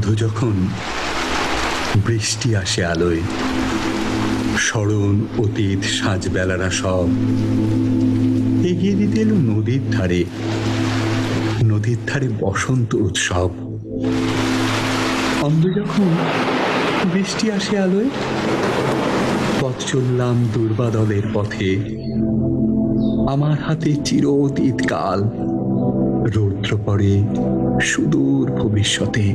অন্ধ যখন বৃষ্টি আসে আলোয়, স্মরণ অতীত সাজবেলারা সব এগিয়ে দিতে এলো নদীর ধারে, নদীর ধারে বসন্ত উৎসব। অন্ধ যখন বৃষ্টি আসে আলোয়, পথ চললাম দুর্বাদলের পথে, আমার হাতে চির অতীত কাল, রৌদ্র পড়ে সুদূর ভবিষ্যতে।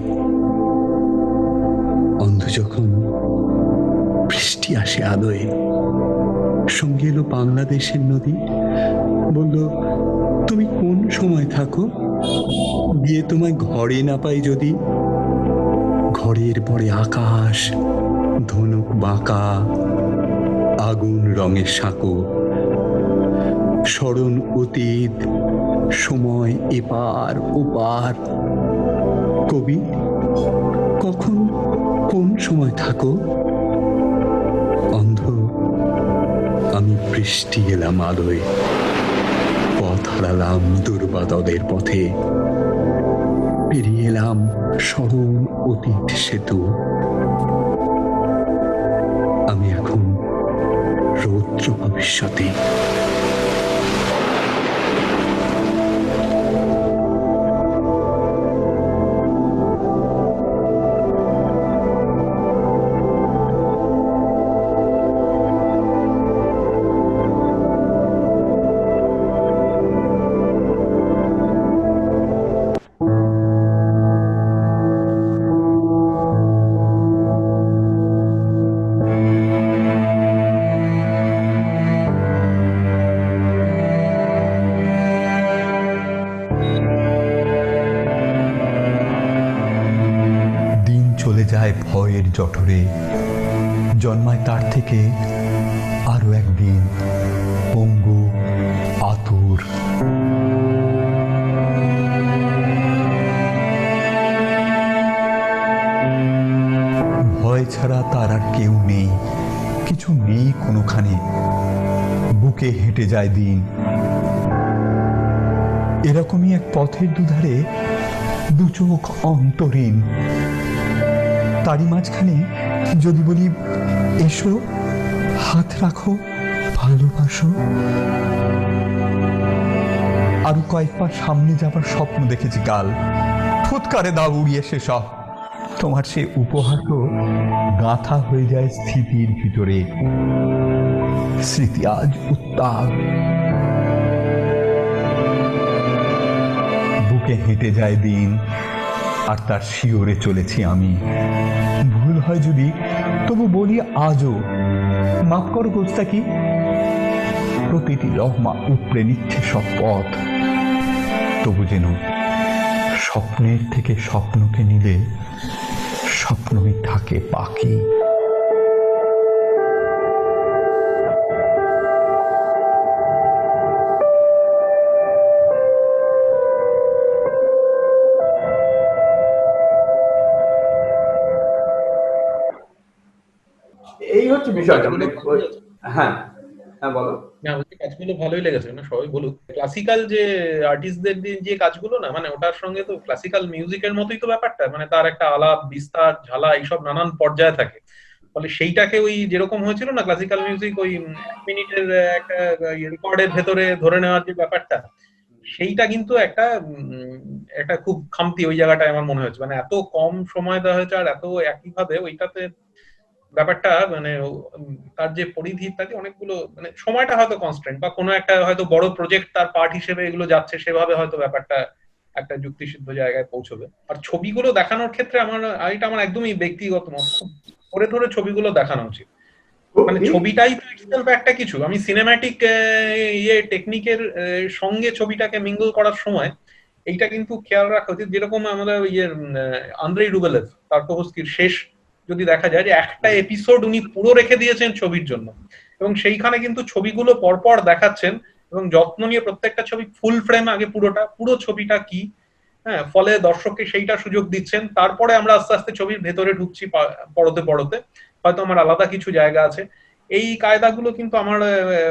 অন্ধ যখন বৃষ্টি আসে আলোয়, সঙ্গে এলো বাংলাদেশের নদী, বলল তুমি কোন সময় থাকো, গিয়ে তোমায় ঘরে না পাই যদি। ঘরের পরে আকাশ, ধনুক বাঁকা, আগুন রঙের সাঁকো, স্মরণ অতীত, সময় এপার ওপার। কবি কখন কোন সময় থাকো। অন্ধ আমি বৃষ্টি এলাম আলোয়, পথ হারালাম দুর্বাদলের পথে, পেরিয়ে এলাম স্মরণ অতীত সেতু। আমি এখন রৌদ্র ভবিষ্যতে। চলে যায় ভয়ের জঠরে, জন্মায় তার থেকে আরো একদিন পঙ্গু আতুর। ভয় ছাড়া তার আর কেউ নেই, কিছু নেই কোনোখানে, বুকে হেঁটে যায় দিন। এরকমই এক পথের দুধারে দু চোখ অন্তরীণ, তারই মাঝখানে যদি বলি এসো, হাত রাখো, ভালোবাসো। আরো কয়েকবার সামনে যাবার স্বপ্ন দেখেছি কাল, ফুৎকারে দাও উড়িয়ে সে সব। তোমার সে উপহার তো গাঁথা হয়ে যায় স্মৃতির ভিতরে, স্মৃতি আজ উত্তাপ। বুকে হেঁটে যায় দিন, আর তার শিওরে চলেছি আমি। ভুল হয় যদি তবু বলি আজও, মাফ করো গোস্তাকি। প্রতিটি লহমা উপড়ে নিচ্ছে সব পথ, তবু যেন স্বপ্নের থেকে স্বপ্নকে নিলে স্বপ্নই থাকে বাকি। এই হচ্ছে বিষয়টা, মানে হ্যাঁ হ্যাঁ বলো। না, বলছি কাজগুলো ভালোই লেগেছে, না সবাই বলুক। ক্লাসিক্যাল যে আর্টিস্টদের যে কাজগুলো, না মানে ওটার সঙ্গে তো ক্লাসিক্যাল মিউজিকের মতোই তো ব্যাপারটা, মানে তার একটা আলাপ বিস্তার ঝালা এইসব নানান পর্যায়ে থাকে। ফলে সেইটাকে ওই যেরকম হয়েছিল না ক্লাসিক্যাল মিউজিক, ওই 1 মিনিটের একটা রেকর্ডের ভেতরে ধরে নেওয়ার যে ব্যাপারটা, সেইটা কিন্তু একটা খুব খামতি ওই জায়গাটায় আমার মনে হয়েছে। মানে এত কম সময় দেওয়া হয়েছে, আর এত একইভাবে ওইটাতে ব্যাপারটা, মানে তার যে পরিধি ইত্যাদি অনেকগুলো, মানে সময়টা হয়তো কনস্ট্যান্ট, বা কোনো একটা হয়তো বড় প্রজেক্ট তার পার্ট হিসেবে এগুলো যাচ্ছে, সেভাবে হয়তো ব্যাপারটা একটা যুক্তিসিদ্ধ জায়গায় পৌঁছবে। আর ছবিগুলো দেখানোর ক্ষেত্রে এটা আমার একদমই ব্যক্তিগত মত, খুব ধরে ধরে ছবিগুলো দেখানো উচিত। মানে ছবিটাই তো ইটসেলফ একটা কিছু। আমি সিনেম্যাটিক টেকনিকের সঙ্গে ছবিটাকে মিঙ্গল করার সময় এইটা কিন্তু খেয়াল রাখা উচিত। যেরকম আমাদের আন্দ্রেই রুবেলেভ তার্কোভস্কির শেষ যদি দেখা যায়, যে একটা এপিসোড উনি পুরো রেখে দিয়েছেন ছবির জন্য, এবং সেইখানে কিন্তু ছবিগুলো পরপর দেখাচ্ছেন এবং যত্ন নিয়ে প্রত্যেকটা ছবি ফুল ফ্রেম আগে পুরো ছবিটা কি, হ্যাঁ, ফলে দর্শককে সেইটা সুযোগ দিচ্ছেন। তারপরে আমরা আস্তে আস্তে ছবির ভেতরে ঢুকছি পড়তে পড়তে, হয়তো আমার আলাদা কিছু জায়গা আছে। এই কায়দাগুলো কিন্তু আমার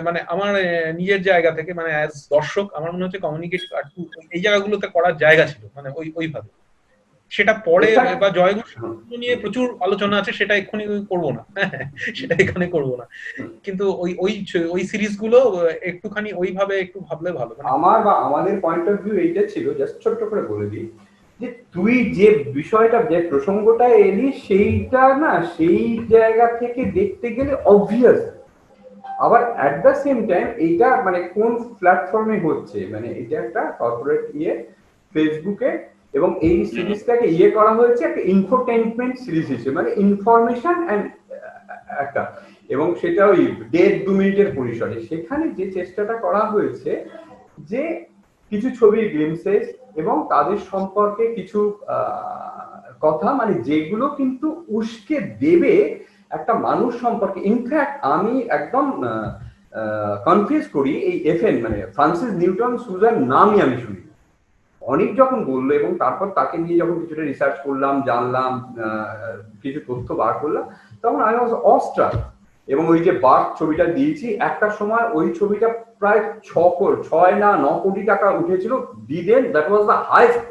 মানে আমার নিজের জায়গা থেকে, মানে অ্যাজ দর্শক আমার মনে হচ্ছে কমিউনিকেটিভ আর্ট এই জায়গাগুলোতে করার জায়গা ছিল, মানে ওইভাবে। সেটা পরে Exact- বা জয় ঘোষাল নিয়ে প্রচুর আলোচনা আছে, সেটা এক্ষুনি করবো না, সেটা এখানে করবো না। কিন্তু ওই ওই ওই সিরিজগুলো একটুখানি ওইভাবে একটু ভাবলে ভালো, মানে আমার বা আমাদের পয়েন্ট অফ ভিউ এইটা ছিল, জাস্ট ছোট্ট করে বলে দিই, যে তুই যে বিষয়টা, যে প্রসঙ্গটা এলি, সেইটা না সেই জায়গা থেকে দেখতে গেলে অবভিয়াস। আবার অ্যাট দ্য সেম টাইম এইটা মানে কোন প্ল্যাটফর্মে হচ্ছে, মানে এটা একটা কর্পোরেট ফেসবুকে, এবং এই সিরিজটাকে করা হয়েছে একটা ইনফোটেইনমেন্ট সিরিজ হিসেবে, মানে ইনফরমেশন অ্যান্ড একটা, এবং সেটা ওই 1.5-2 মিনিটের পরিসরে। সেখানে যে চেষ্টাটা করা হয়েছে যে কিছু ছবির গ্লিমসেস এবং তাদের সম্পর্কে কিছু কথা, মানে যেগুলো কিন্তু উস্কে দেবে একটা মানুষ সম্পর্কে। ইনফ্যাক্ট আমি একদম কনফিউজ করি এই এফএন, মানে ফ্রান্সিস নিউটন সুজার নামই আমি শুনি। অনেক যখন বললো এবং তারপর তাকে নিয়ে যখন কিছুটা রিসার্চ করলাম, জানলাম, কিছু তথ্য বার করলাম, তখন আমি ওয়াজ অস্ট্রাক। এবং ওই যে বার্ক ছবিটা দিয়েছি, একটা সময় ওই ছবিটা প্রায় 6 না 9 কোটি টাকা উঠেছিল। দিদেন that was the highest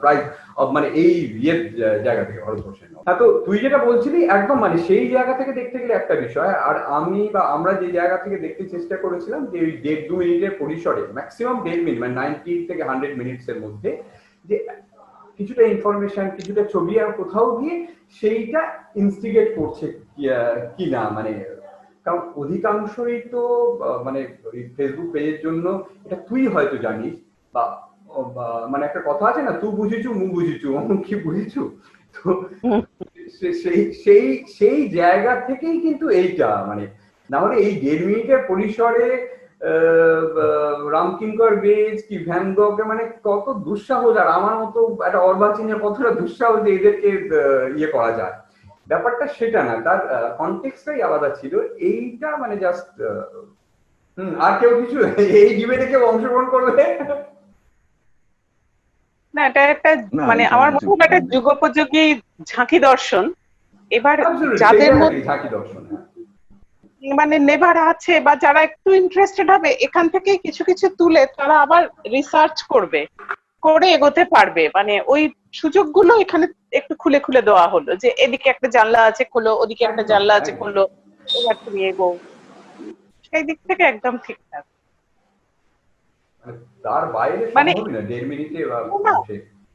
price of, মানে এই জায়গা থেকে, ভারতবর্ষের। হ্যাঁ, তো তুই যেটা বলছিলি একদম, মানে সেই জায়গা থেকে দেখতে গেলে একটা বিষয়। আর আমি বা আমরা যে জায়গা থেকে দেখতে চেষ্টা করেছিলাম, যে ওই 1.5-2 মিনিটের পরিসরে, ম্যাক্সিমাম 1.5 মিনিট, মানে 90 থেকে 100 মিনিটসের মধ্যে, যে কিছুটা ইনফরমেশন, কিছুটা ছবি, আর কোথাও গিয়ে সেইটা ইনস্টিগেট করছে কি না, মানে কারণ অধিকাংশই তো মানে ওই ফেসবুক পেজের জন্য, এটা তুই হয়তো জানিস, বা মানে একটা কথা আছে না, তুই বুঝিছু মু বুঝিছু, কি বুঝিছু। তো সেই সেই সেই জায়গা থেকেই কিন্তু এইটা, মানে না হলে এই 1.5 মিনিটের পরিসরে রামকিঙ্কর বেজ কি ভ্যান গকে, মানে কত দুঃসাহস, আর আমার মতো একটা অর্বাচীনের কতটা দুঃসাহস যে এদেরকে করা যায়। ব্যাপারটা সেটা না, তার কনটেক্সটাই আলাদা ছিল। এইটা মানে জাস্ট আর কেউ কিছু এই ডিবেটে কেউ অংশগ্রহণ করবে না, এটা একটা না, মানে এটা আমার মনে ঠিক হয় একটা না। যুগোপযোগী ঝাঁকি দর্শন। এবার সেই যাদের জায়গাটাই মধ্যে ঝাঁকি দর্শন। মানে নেভার আছে বা যারা একটু ইন্টারেস্টেড হবে, এখান থেকে কিছু কিছু তুলে তারা আবার রিসার্চ করবে, করে এগোতে পারবে। মানে ওই সুযোগগুলো এখানে একটু খুলে খুলে দেওয়া হলো, যে এদিকে একটা জানলা আছে খোলো, ওদিকে একটা একদম জানলা আছে একদম। খোলো, এবার তুমি এগো। সেই দিক থেকে একদম ঠিকঠাক। তার বাইরে মানে সম্ভবই না 1.5 মিনিটে না,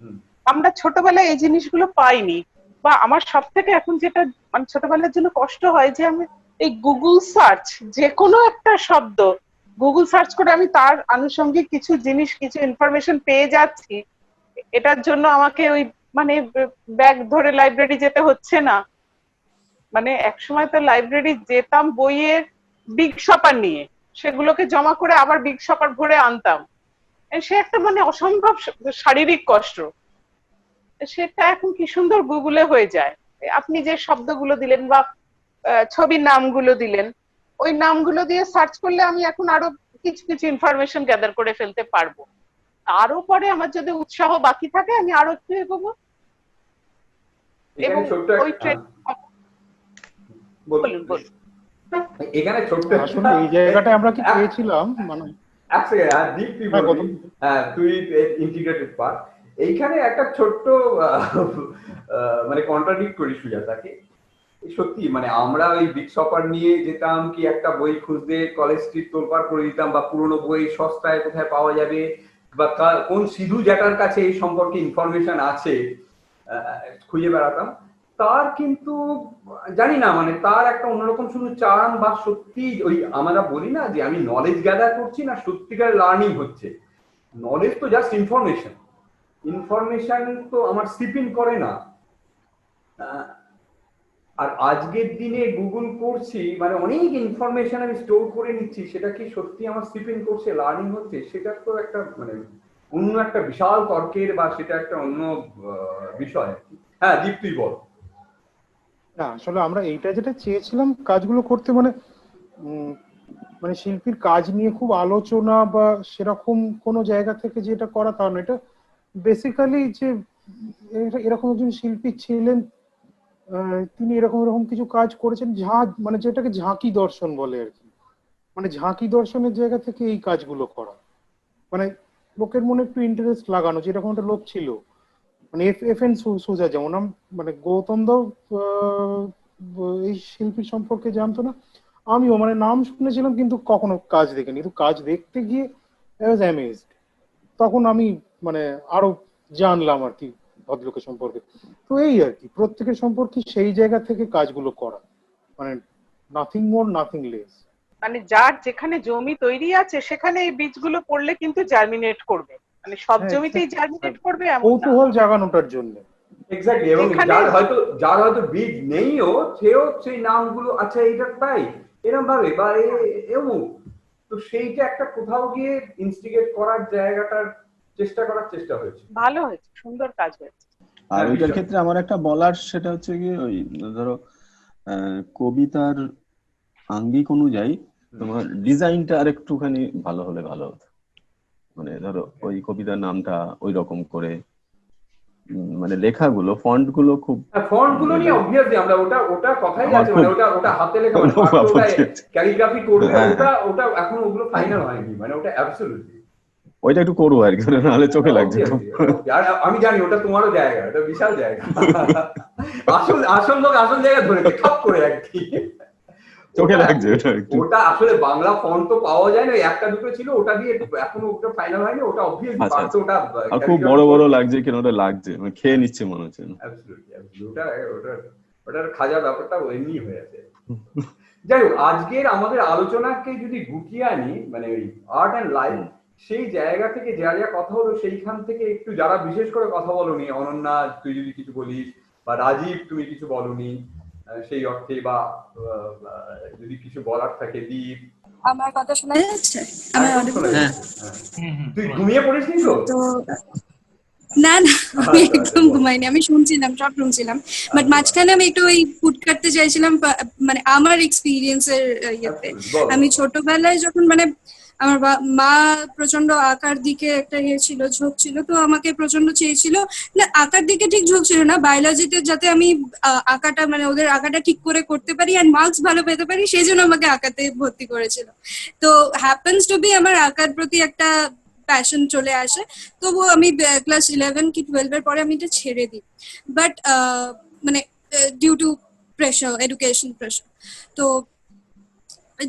হুম। আমরা ছোটবেলায় এই জিনিসগুলো পাইনি। বা আমার সব থেকে এখন যেটা মানে ছোটবেলার জন্য কষ্ট হয়, যে আমি এই গুগল সার্চ, যে কোনো একটা শব্দ গুগল সার্চ করে আমি তার আনুষঙ্গিক কিছু জিনিস, কিছু ইনফরমেশন পেয়ে যাচ্ছি। এটার জন্য আমাকে ওই মানে ব্যাগ ধরে লাইব্রেরি যেতে হচ্ছে না। মানে একসময় তো লাইব্রেরি যেতাম বইয়ের বিগ শপার নিয়ে, সেগুলোকে জমা করে আবার বিগ শপার ভরে আনতাম। সে একটা মানে অসম্ভব শারীরিক কষ্ট। সেটা এখন কি সুন্দর গুগলে হয়ে যায়। আপনি যে শব্দগুলো দিলেন বা ছবির নামগুলো দিলেন, ওই নামগুলো দিয়ে সার্চ করলে আমি এখন আরো কিছু কিছু ইনফরমেশন গ্যাদার করে ফেলতে পারবো। আরো পরে আমার যদি উৎসাহ বাকি থাকে, আমি আরো একটু এগোবো। এখানে এবং ছোট্ট ওই ট্রেন বলুন বলুন। এখানে ছোট্ট আসলে এই জায়গাটায় আমরা কি পেয়েছিলাম, মানে এক সেকেন্ড, হ্যাঁ দীপ তুই হ্যাঁ, বলবি। হ্যাঁ, তুই ইন্টিগ্রেটেড পার্ট। এইখানে একটা ছোট্ট মানে কন্ট্রাডিক্ট করি সুজাতাকে। সত্যি মানে আমরা ওই বিগ শপার নিয়ে যেতাম, কি একটা বই খুঁজতে কলেজ স্ট্রিট তোলপাড় করে দিতাম, বা পুরোনো বই সস্তায় কোথায় পাওয়া যাবে, বা কোন সিধু জ্যাঠার কাছে এই সম্পর্কে ইনফরমেশন আছে খুঁজে বেড়াতাম। তার কিন্তু জানি না, মানে তার একটা অন্যরকম শুধু চান, বা সত্যি ওই আমরা বলি না যে আমি নলেজ গ্যাদার করছি না, সত্যিকার লার্নিং হচ্ছে। নলেজ তো জাস্ট ইনফরমেশন, ইনফরমেশন তো আমার সিপিন করে না। আর আজকের দিনে গুগল করছি, মানে অনেক ইনফরমেশন আমি স্টোর করে নিচ্ছি, সেটা কি সত্যি আমার সিপিন করছে, লার্নিং হচ্ছে, সেটা তো একটা মানে অন্য একটা বিশাল তর্কের, বা সেটা একটা অন্য বিষয়। হ্যাঁ দীপ তুই বল। না, আসলে আমরা এইটা যেটা চেয়েছিলাম কাজগুলো করতে, মানে মানে শিল্পীর কাজ নিয়ে খুব আলোচনা বা সেরকম কোনো জায়গা থেকে যেটা করা, তা না। এটা বেসিক্যালি যে এরকম একজন শিল্পী ছিলেন, তিনি এরকম এরকম কিছু কাজ করেছেন, মানে যেটাকে ঝাঁকি দর্শন বলে আর কি। মানে ঝাঁকি দর্শনের জায়গা থেকে এই কাজগুলো করা, মানে লোকের মনে একটু ইন্টারেস্ট লাগানো, যেরকম একটা লোক ছিল মানে এফ এন সুজা যেমন মানে গৌতম দাও এই শিল্পীর সম্পর্কে জানতো না, আমিও মানে নাম শুনেছিলাম কিন্তু কখনো কাজ দেখিনি, কিন্তু কাজ দেখতে গিয়ে আই ওয়াজ অ্যামেজড। তখন আমি মানে আরো জানলাম আর কি ভদ্রলোকের সম্পর্কে। তো এই আর কি প্রত্যেকের সম্পর্কে সেই জায়গা থেকে কাজগুলো করা, মানে নাথিং মোর নাথিং লেস। মানে যার যেখানে জমি তৈরি আছে সেখানে এই বীজগুলো পড়লে কিন্তু জার্মিনেট করবে, মানে সব জমিতেই জার্মিনেট করবে এমন না। কৌতূহল জাগানোটার জন্য এক্স্যাক্টলি। এবং যার হয়তো বীজ নেইও, সেও সেই নামগুলো আচ্ছা এইটা তাই এরকম ভাবে বা এমন, তো সেইটা একটা কোথাও গিয়ে ইনস্টিগেট করার জায়গাটার চেষ্টা হয়েছে। ভালো হয়েছে, সুন্দর কাজ হয়েছে। আর ওইটার ক্ষেত্রে আমার একটা বলার সেটা হচ্ছে কি, ওই ধরো কবিতার আঙ্গিক অনুযায়ী তোমার ডিজাইনটা আর একটুখানি ভালো হলে ভালো হতো। মানে ধরো ওই কবিতার নামটা ওই রকম করে, মানে লেখাগুলো ফন্ট গুলো খুব, ফন্ট গুলো নিয়ে অবভিয়াসলি আমরা ওটা কথাই আছে, মানে ওটা হাতে লেখা, মানে ওটা ক্যালিগ্রাফি করবে, ওটা এখন ওগুলো ফাইনাল হয়নি, মানে ওটা অ্যাবসলিউটলি ওইটা একটু করবো আর কি, নাহলে চোখে লাগছে। আর আমি জানি ওটা তোমারও জায়গা, ওটা বিশাল জায়গা। আসল লোক আসল জায়গা ধরেছে খাপ করে আর কি, চোখে লাগছে ওটা আসলে বাংলা ফন্ট তো পাওয়া যায় না, একটা দুটো ছিল, ওটা দিয়ে এখনো ওটা ফাইনাল হয়নি, ওটা অবভিয়াসলি পারতো, ওটা আর খুব বড় বড় লাগছে কেন, ওটা লাগছে মানে খেয়ে নিচ্ছে মনে হচ্ছে। ওটার খাজা ব্যাপারটা এমনি হয়ে আছে। যাই হোক, আজকের আমাদের আলোচনাকে যদি গুটিয়ে আনি, মানে ওই আর্ট অ্যান্ড লাইফ, সেই জায়গা থেকে যা যা কথা হলো সেইখান থেকে একটু যারা বিশেষ করে কথা বলনি, অনন্যা তুই যদি কিছু বলিস, বা রাজীব তুমি কিছু বলনি সেই অর্থে, বা যদি কিছু বলার থাকে দীপ। আমার কথা শোনা যাচ্ছে? তুই ঘুমিয়ে পড়িসনি তো? না না, আমি একদম ঘুমাইনি, আমি শুনছিলাম, সব শুনছিলাম, বাট মাঝখানে আমি একটু ওই ফুট কাটতে চাইছিলাম, মানে আমার এক্সপিরিয়েন্সের ইয়েতে। আমি ছোটবেলায় যখন মানে আমার মা প্রচন্ড আঁকার দিকে একটা ছিল, ঝোঁক ছিল, তো আমাকে প্রচন্ড চেয়েছিল, না আঁকার দিকে ঠিক ঝোঁক ছিল না, বায়োলজিতে যাতে আমি আঁকাটা মানে ওদের আঁকাটা ঠিক করে করতে পারি অ্যান্ড মার্কস ভালো পেতে পারি, সেই জন্য আমাকে আঁকাতে ভর্তি করেছিল। তো হ্যাপেন্স টু বি আমার আঁকার প্রতি একটা প্যাশন চলে আসে, তবুও আমি ক্লাস 11 কি 12 এর পরে আমি এটা ছেড়ে দিই, বাট মানে due to pressure, education pressure. তো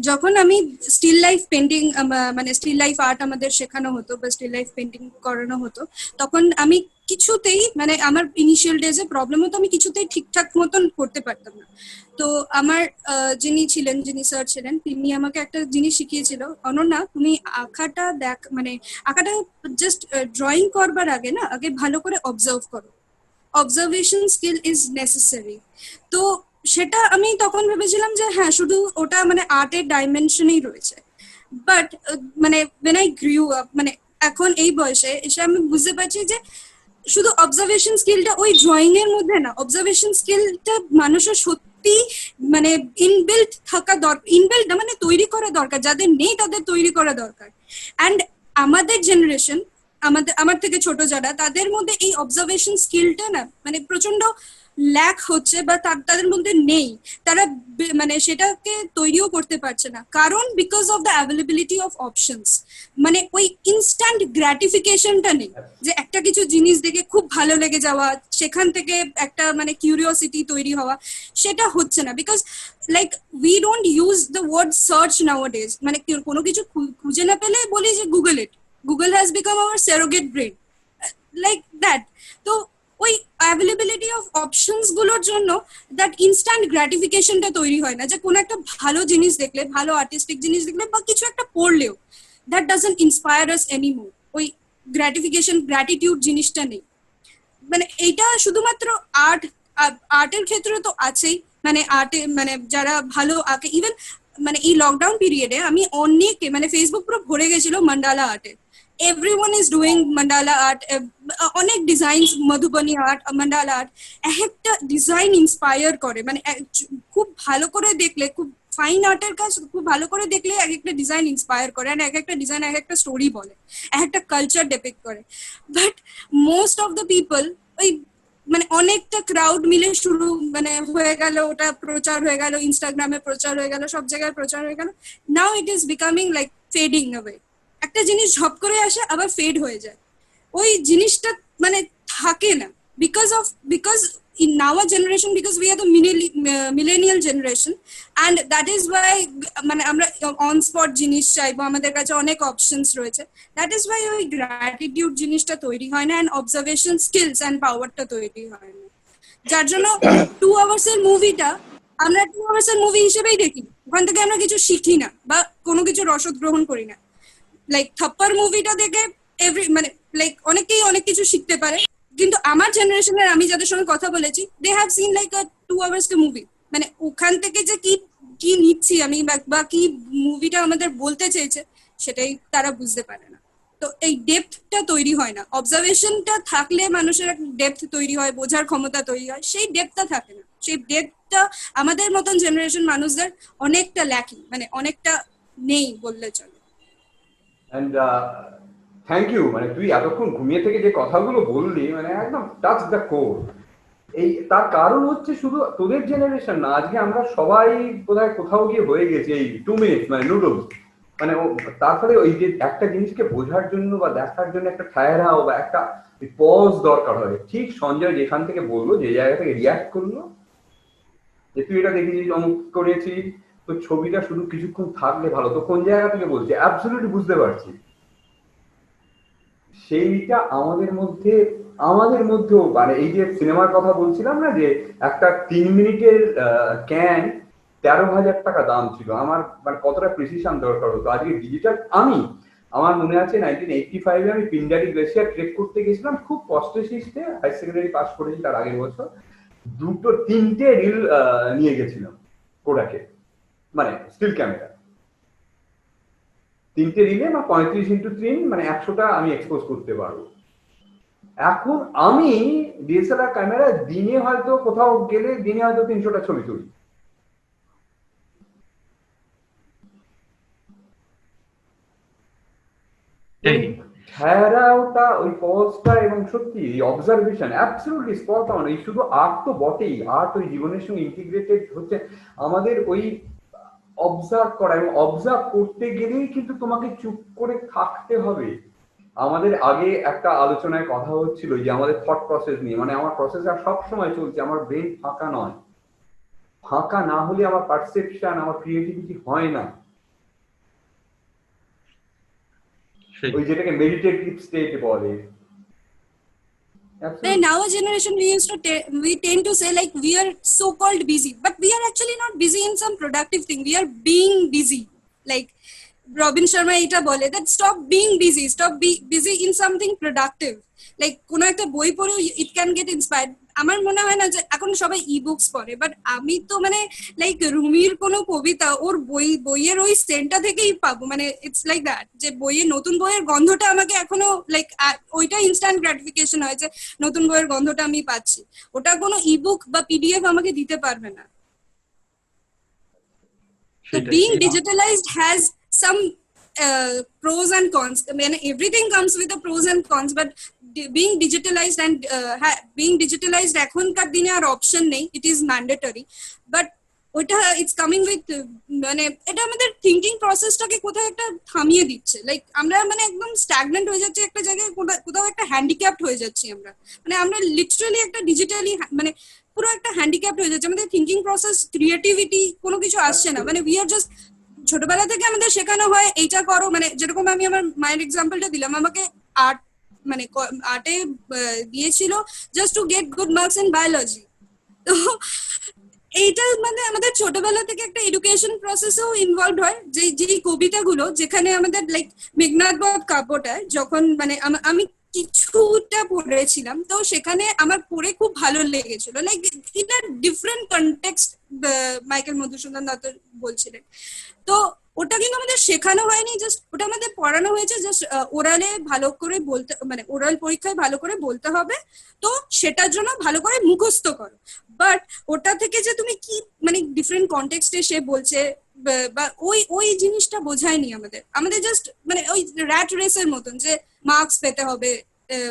যখন আমি স্টিল লাইফ পেন্টিং, মানে স্টিল লাইফ আর্ট আমাদের শেখানো হতো বা স্টিল লাইফ পেন্টিং করানো হতো, তখন আমি কিছুতেই মানে আমার ইনিশিয়াল ডেজে প্রবলেম হতো, আমি কিছুতেই ঠিকঠাক মতন করতে পারতাম না। তো আমার যিনি স্যার ছিলেন, তিনি আমাকে একটা জিনিস শিখিয়েছিল, অনন্যা তুমি আঁকাটা মানে আঁকাটা জাস্ট ড্রয়িং করবার আগে না, আগে ভালো করে অবজার্ভ করো, অবজারভেশন স্কিল ইজ নেসেসারি। তো সেটা আমি তখন ভেবেছিলাম যে হ্যাঁ, শুধু ওটা মানে আর্টের ডাইমেনশনেই রয়েছে, বাট মানে when I grew up, মানে এখন এই বয়সে এসে আমি বুঝতে পারছি যে শুধু অবজারভেশন স্কিলটা ওই ড্রয়িং এর মধ্যে না, অবজারভেশন স্কিলটা মানুষের সত্যি মানে ইনবিল্ট থাকা দরকার, ইনবিল্ট মানে তৈরি করা দরকার, যাদের নেই তাদের তৈরি করা দরকার। অ্যান্ড আমাদের জেনারেশন, আমার থেকে ছোট যারা, তাদের মধ্যে এই অবজারভেশন স্কিলটা না মানে প্রচন্ড ল্যাক হচ্ছে, বা তাদের মধ্যে নেই, তারা মানে সেটাকে তৈরিও করতে পারছে না, কারণ because of the availability of options. মানে ওই ইনস্ট্যান্ট গ্র্যাটিফিকেশনটা নেই, যে একটা কিছু জিনিস দেখে খুব ভালো লেগে যাওয়া, সেখান থেকে একটা মানে কিউরিওসিটি তৈরি হওয়া, সেটা হচ্ছে না, because like we don't use the word search nowadays. মানে কোনো কিছু খুঁজে না পেলে বলি যে Google it, Google has become our surrogate brain, like that. তো ওই অ্যাভেলেবিলিটি অফ অপশনস গুলোর জন্য দ্যাট ইনস্ট্যান্ট গ্র্যাটিফিকেশনটা তৈরি হয় না, যে কোনো একটা ভালো জিনিস দেখলে, ভালো আর্টিস্টিক জিনিস দেখলে, বা কিছু একটা পড়লেও that doesn't inspire us anymore, ওই গ্র্যাটিফিকেশন, গ্র্যাটিটিউড জিনিসটা নেই। মানে এইটা শুধুমাত্র আর্টের ক্ষেত্রে তো আছেই, মানে আর্টে মানে যারা ভালো আঁকে, ইভেন মানে এই লকডাউন পিরিয়ডে আমি অনেকে মানে ফেসবুক পুরো ভরে গেছিল মান্ডালা আর্টে, everyone is doing mandala art, অনেক designs, Madhubani art, mandala art, একটা ডিজাইন ইন্সপায়ার করে, মানে খুব ভালো করে দেখলে, খুব ফাইন আর্টের কাজ খুব ভালো করে দেখলে এক একটা ডিজাইন ইন্সপায়ার করে, আর এক একটা ডিজাইন এক একটা স্টোরি বলে, এক একটা কালচার ডেপিক্ট করে। But most of the people ওই মানে অনেকটা ক্রাউড মিলে শুরু মানে হয়ে গেল, ওটা প্রচার হয়ে গেল, ইনস্টাগ্রামে প্রচার হয়ে গেল, সব জায়গায় প্রচার হয়ে গেল, now it is becoming like fading away. একটা জিনিস ঝপ করে আসে, আবার ফেড হয়ে যায়, ওই জিনিসটা মানে থাকে না। because in our generation, because we are the millennial generation, and that is why মানে আমরা অন স্পট জিনিস চাইবো, আমাদের কাছে অনেক অপশনস রয়েছে, দ্যাট ইজ ওয়াই ওই গ্র্যাটিটিউড জিনিসটা তৈরি হয় না, এন্ড অবজারভেশন স্কিলস এন্ড পাওয়ারটা তৈরি হয় না, যার জন্য 2 আওয়ার্স এর মুভিটা আমরা 2 আওয়ার্স এর মুভি হিসেবেই দেখি, ওখান থেকে আমরা কিছু শিখি না বা কোনো কিছু রসদ গ্রহণ করি না। লাইক থাপ্পড় মুভিটা দেখে মানে লাইক অনেকেই অনেক কিছু শিখতে পারে, কিন্তু আমার জেনারেশনের আমি যাদের সঙ্গে কথা বলেছি, they have seen like a 2 hours কে মুভি, মানে ওখান থেকে যে কি নিচ্ছি আমি বা কি মুভিটা আমাদের বলতে চেয়েছে সেটাই তারা বুঝতে পারে না। তো এই ডেপথটা তৈরি হয় না, অবজারভেশনটা থাকলে মানুষের একটা ডেপথ তৈরি হয়, বোঝার ক্ষমতা তৈরি হয়, সেই ডেপথটা থাকে না। সেই ডেপথটা আমাদের মতন জেনারেশন মানুষদের অনেকটা ল্যাকিং, মানে অনেকটা নেই বললে চলে। এন্ড থ্যাংক ইউ, মানে তুই এতক্ষণ ঘুমিয়ে থেকে যে কথাগুলো বললি, মানে একদম টাচ দ্য কোর। এই তার কারণ হচ্ছে শুধু তোদের জেনারেশন না, আজকে আমরা সবাই বোধহয় কোথাও গিয়ে হয়ে গেছি এই 2 মিনিটস মানে নুডলস, মানে তার ফলে ওই যে একটা জিনিসকে বোঝার জন্য বা দেখার জন্য একটা ঠায়রাও বা একটা পজ দরকার হয়। ঠিক সঞ্জয় যেখান থেকে বললো, যে জায়গা থেকে রিয়াক্ট করলো যে তুই এটা দেখেছিস, অমুক করেছিস, তো ছবিটা শুধু কিছুক্ষণ থাকলে ভালো, তো কোন জায়গা থেকে বলছে অ্যাবসলিউটলি বুঝতে পারছি। সেইটা আমাদের মধ্যেও মানে এই যে সিনেমার কথা বলছিলাম না, যে একটা 3 মিনিটের ক্যান 13,000 টাকা দাম ছিল, আমার মানে কতটা প্রিসিশন দরকার হতো। আজকে ডিজিটাল আমার মনে আছে 1985-এ আমি পিন্ডারি গ্লেসিয়ার ট্রেক করতে গেছিলাম, খুব কষ্টে শিখতে, হায়ার সেকেন্ডারি পাস করেছি তার আগের বছর, 3টে রিল নিয়ে গেছিলাম কোডাকে, মানে স্টিল ক্যামেরা, 3টে রিলে বা 35x3, মানে 100টা আমি এক্সপোজ করতে পারবো। এখন আমি ডিএসএলআর ক্যামেরা দিনে হয়তো কোথাও গেলে দিনে হয়তো 300টা ছবি তুলি। ঠায়রাওটা, ওই পজটা এবং সত্যি এই অবজারভেশন অ্যাবসলিউটলি স্পট অন। এই শুধু আর্ট তো বটেই, আর্ট ওই জীবনের সঙ্গে ইন্টিগ্রেটেড হচ্ছে। আমাদের ওই অবজার্ভ করা, এবং অবজার্ভ করতে গেলেই কিন্তু তোমাকে চুপ করে থাকতে হবে। আমাদের আগে একটা আলোচনায় কথা হচ্ছিল যে আমাদের থট প্রসেস নিয়ে, মানে আমার প্রসেসর সব সময় চলছে, আমার ব্রেন ফাঁকা নয়, ফাঁকা না হলে আমার পারসেপশন, আমার ক্রিয়েটিভিটি হয় না। ওই যেটাকে মেডিটেটিভ স্টেট বলে। In our generation, we tend to say like we are so-called busy, but we are actually not busy in some productive thing. We are being busy. Like Robin Sharma এটা বলে that stop being busy, stop be busy in something productive. Like কোনো একটা বই পড়ে it can get inspired. আমার মনে হয় না যে এখন সবাই ই-বুকস পড়ে, বাট আমি তো মানে লাইক রুমির কোনো কবিতা ওর বইয়ের ওই সেন্টটা থেকেই পাবো, মানে ইটস লাইক দ্যাট, যে নতুন বইয়ের গন্ধটা আমাকে এখনো লাইক ওইটা ইনস্ট্যান্ট গ্র্যাটিফিকেশন হয় যে নতুন বইয়ের গন্ধটা আমি পাচ্ছি, ওটা কোনো ই-বুক বা পিডিএফ আমাকে দিতে পারবে না। So being digitalized has some pros and cons. I mean, everything comes with the pros and cons, but being digitalized and being digitalized এখনকার দিনে আর অপশন নেই, it is mandatory, but ওটা it's coming with মানে এটা আমাদের thinking প্রসেসটাকে কোথাও একটা থামিয়ে দিচ্ছে। লাইক আমরা মানে একদম স্ট্যাগনেন্ট হয়ে যাচ্ছি একটা জায়গায়, কোথাও একটা হ্যান্ডিক্যাপড হয়ে যাচ্ছি আমরা, মানে আমরা লিটারালি একটা ডিজিটালি মানে পুরো একটা হ্যান্ডিক্যাপড হয়ে যাচ্ছে। আমাদের থিঙ্কিং প্রসেস, ক্রিয়েটিভিটি কোনো কিছু আসছে না, মানে উই আর জাস্ট, ছোটবেলা থেকে আমাদের শেখানো হয় এইটা করো, মানে যেরকম আমি আমার মায়ের এক্সাম্পলটা দিলাম, আমাকে আর্ট মানে আর্টে দিয়েছিল just to get good marks in biology. তো এইটা মানে আমাদের ছোটবেলা থেকে একটা এডুকেশন প্রসেসেও ইনভলভ হয়, যে কবিতাগুলো যেখানে আমাদের লাইক মেঘনাদ বধ কাব্যটায় যখন মানে আমি কিছুটা পড়েছিলাম, তো সেখানে আমার পড়ে খুব ভালো লেগেছিল, like in a different context Michael Madhusudan Dutta বলছিলেন। তো ওটা কিন্তু আমাদের শেখানো হয়নি, জাস্ট ওটা আমাদের পড়ানো হয়েছে, জাস্ট ওরালে ভালো করে বলতে, মানে ওরাল পরীক্ষায় ভালো করে বলতে হবে, তো সেটার জন্য ভালো করে মুখস্থ করো। বাট ওটা থেকে যে তুমি কি মানে ডিফারেন্ট কনটেক্সটে সে বলছে বা ওই জিনিসটা বোঝায়নি আমাদের জাস্ট মানে ওই র্যাট রেসের মতন, যে মার্কস পেতে হবে,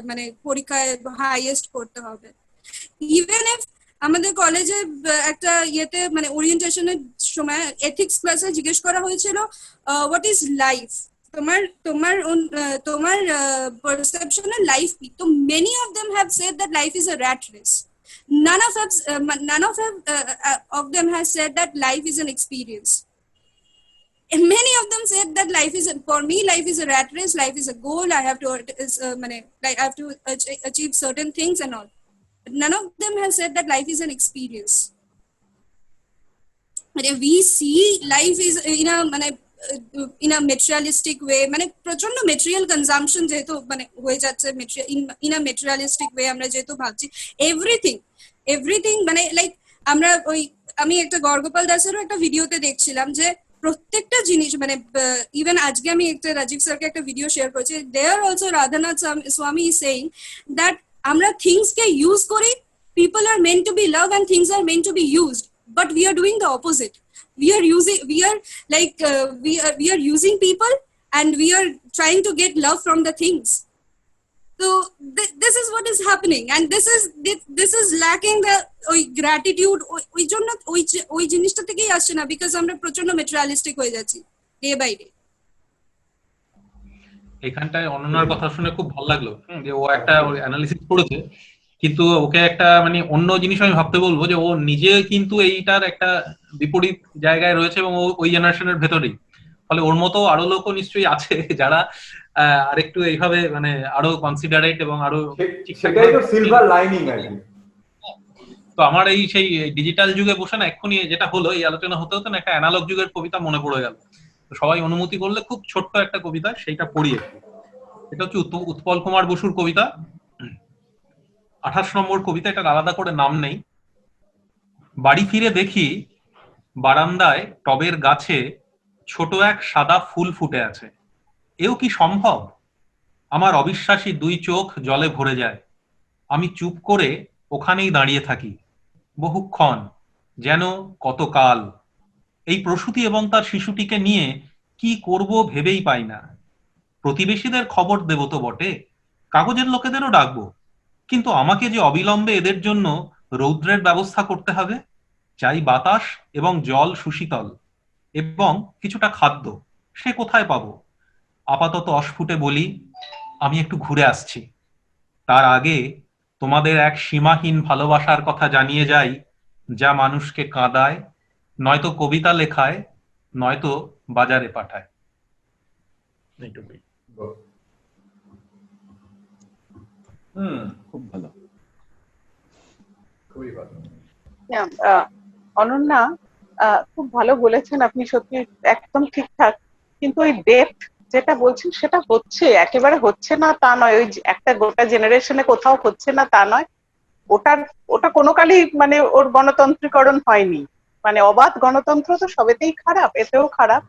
মানে পরীক্ষায় হাইয়েস্ট করতে হবে। ইভেন ইফ আমাদের কলেজে একটা ইয়েতে মানে ওরিয়েন্টেশনের সময় এথিক্স ক্লাসে জিজ্ঞেস করা হয়েছিল হোয়াট ইজ লাইফ, তোমার perception of life কি? তো many of them have said that life is a rat race. None of them has said that life is an experience. And many of them said that life is, for me, life is a rat race. Life is a goal. I have to achieve certain things and all. But none of them has said that life is an experience. We see life is in a materialistic way, মানে প্রচন্ড material consumption যেহেতু মানে হয়ে যাচ্ছে, in a materialistic way আমরা যেহেতু ভাবছি everything মানে লাইক আমরা আমি একটা গর্গপাল দাসেরও একটা ভিডিওতে দেখছিলাম যে প্রত্যেকটা জিনিস মানে ইভেন আজকে আমি একটা রাজীব স্যারকে একটা ভিডিও শেয়ার করেছি, দেয়ার also Radhanath Swami is saying that আমরা থিংস কে ইউজ করি, people are meant to be love and things are meant to be used, but we are doing the opposite. We are using people and we are trying to get love from the things. So this is what is happening, and this is lacking the gratitude. ওই জন্য ওই জিনিসটা থেকেই আসছে না, because আমরা প্রচন্ড materialistic হয়ে যাচ্ছি ডে বাই ডে। এখানটায় অনন্যার কথা শুনে খুব ভালো লাগলো যে ও একটা অ্যানালিসিস করেছে, কিন্তু ওকে একটা মানে অন্য জিনিস আমি ভাবতে বলবো যে ও নিজে কিন্তু এইটার একটা বিপরীত জায়গায় রয়েছে এবং ওই জেনারেশনের ভেতরেই, ফলে ওর মতো আরো লোকও নিশ্চয়ই আছে যারা আরেকটু এইভাবে মানে আরো কনসিডারেট এবং আরো সেটাই তো সিলভার লাইনিং আর কি। তো আমার এই সেই ডিজিটাল যুগে বসে না এক্ষুনি যেটা হলো এই আলোচনা হতে হতে না একটা অ্যানালগ যুগের কবিতা মনে পড়ে গেল। তো সবাই অনুমতি করলে খুব ছোট্ট একটা কবিতা সেইটা পড়ি একটু। এটা হচ্ছে উৎপল কুমার বসুর কবিতা, 28 নম্বর কবিতা, এটার আলাদা করে নাম নেই। বাড়ি ফিরে দেখি বারান্দায় টবের গাছে ছোট এক সাদা ফুল ফুটে আছে, এও কি সম্ভব? আমার অবিশ্বাসী দুই চোখ জলে ভরে যায়, আমি চুপ করে ওখানেই দাঁড়িয়ে থাকি বহুক্ষণ, যেন কতকাল। এই প্রসূতি এবং তার শিশুটিকে নিয়ে কি করব ভেবেই পাই না। প্রতিবেশীদের খবর দেব তো বটে, কাগজের লোকেদেরও ডাকবো, কিন্তু আমাকে যে অবিলম্বে এদের জন্য রৌদ্রের ব্যবস্থা করতে হবে। চাই বাতাস এবং জল সুশীতল এবং কিছুটা খাদ্য, সে কোথায় পাবো? আপাতত অস্ফুটে বলি আমি একটু ঘুরে আসছি, তার আগে তোমাদের এক সীমাহীন ভালোবাসার কথা জানিয়ে যাই, যা মানুষকে কাঁদায়, নয়তো কবিতা লেখায়, নয়তো বাজারে পাঠায়। খুব ভালো, খুবই ভালো। অনন্যা খুব ভালো বলেছেন আপনি, সত্যি একদম ঠিকঠাক। কিন্তু ওই ডেপথ যেটা বলছেন সেটা হচ্ছে, একেবারে হচ্ছে না তা নয়, ওই একটা গোটা জেনারেশনে কোথাও হচ্ছে না তা নয়, ওটা কোনো কালই মানে ওর গণতন্ত্রীকরণ হয়নি। মানে অবাধ গণতন্ত্র তো সবেতেই খারাপ, এতেও খারাপ